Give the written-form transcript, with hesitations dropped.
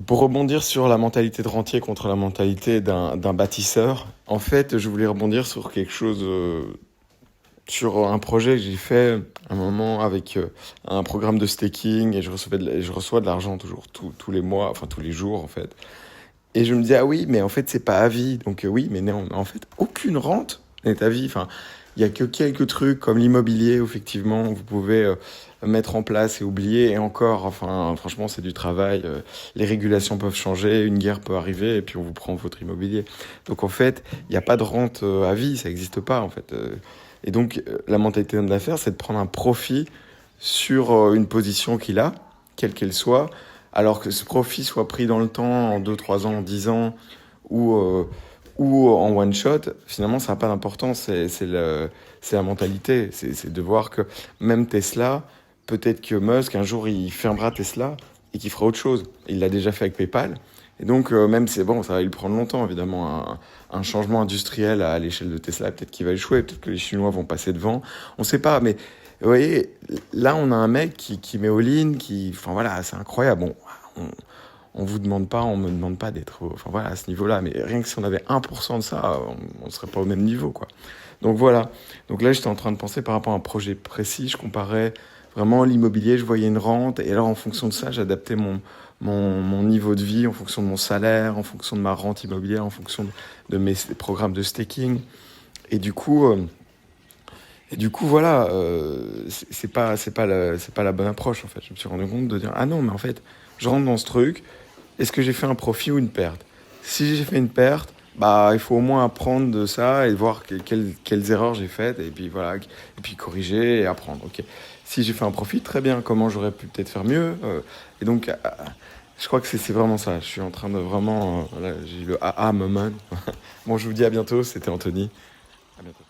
Pour rebondir sur la mentalité de rentier contre la mentalité d'un bâtisseur, en fait, je voulais rebondir sur quelque chose, sur un projet que j'ai fait un moment avec un programme de staking et je reçois de l'argent toujours, tous les mois, enfin tous les jours en fait. Et je me disais, ah oui, mais en fait, c'est pas à vie. Donc oui, mais non, en fait, aucune rente n'est à vie. Enfin, il y a que quelques trucs comme l'immobilier, où effectivement, vous pouvez mettre en place et oublier. Et encore, enfin, franchement, c'est du travail. Les régulations peuvent changer, une guerre peut arriver, et puis on vous prend votre immobilier. Donc en fait, il n'y a pas de rente à vie, ça n'existe pas en fait. Et donc, la mentalité d'un affaire, c'est de prendre un profit sur une position qu'il a, quelle qu'elle soit, alors que ce profit soit pris dans le temps, en 2, 3 ans, en 10 ans, ou, euh, ou en one shot, finalement, ça n'a pas d'importance. C'est la mentalité. C'est de voir que même Tesla, peut-être que Musk, un jour, il fermera Tesla et qu'il fera autre chose. Il l'a déjà fait avec PayPal. Et donc, même c'est bon, ça va lui prendre longtemps, évidemment, un changement industriel à l'échelle de Tesla. Peut-être qu'il va échouer, peut-être que les Chinois vont passer devant. On ne sait pas, mais vous voyez, là, on a un mec qui met all-in, enfin voilà, c'est incroyable. Bon, on vous demande pas, on me demande pas d'être, enfin voilà, à ce niveau-là. Mais rien que si on avait 1% de ça, on serait pas au même niveau, quoi. Donc voilà. Donc là, j'étais en train de penser par rapport à un projet précis. Je comparais vraiment l'immobilier, je voyais une rente. Et alors, en fonction de ça, j'adaptais mon niveau de vie, en fonction de mon salaire, en fonction de ma rente immobilière, en fonction de mes programmes de staking. Et du coup, voilà, c'est pas la bonne approche en fait. Je me suis rendu compte de dire ah non, mais en fait, je rentre dans ce truc. Est-ce que j'ai fait un profit ou une perte? Si j'ai fait une perte, bah il faut au moins apprendre de ça et voir quelles erreurs j'ai faites et puis voilà, et puis corriger et apprendre. Ok. Si j'ai fait un profit, très bien. Comment j'aurais pu peut-être faire mieux? Et donc, je crois que c'est vraiment ça. Je suis en train de vraiment, voilà, j'ai eu le AA moment. Bon, je vous dis à bientôt. C'était Anthony. À bientôt.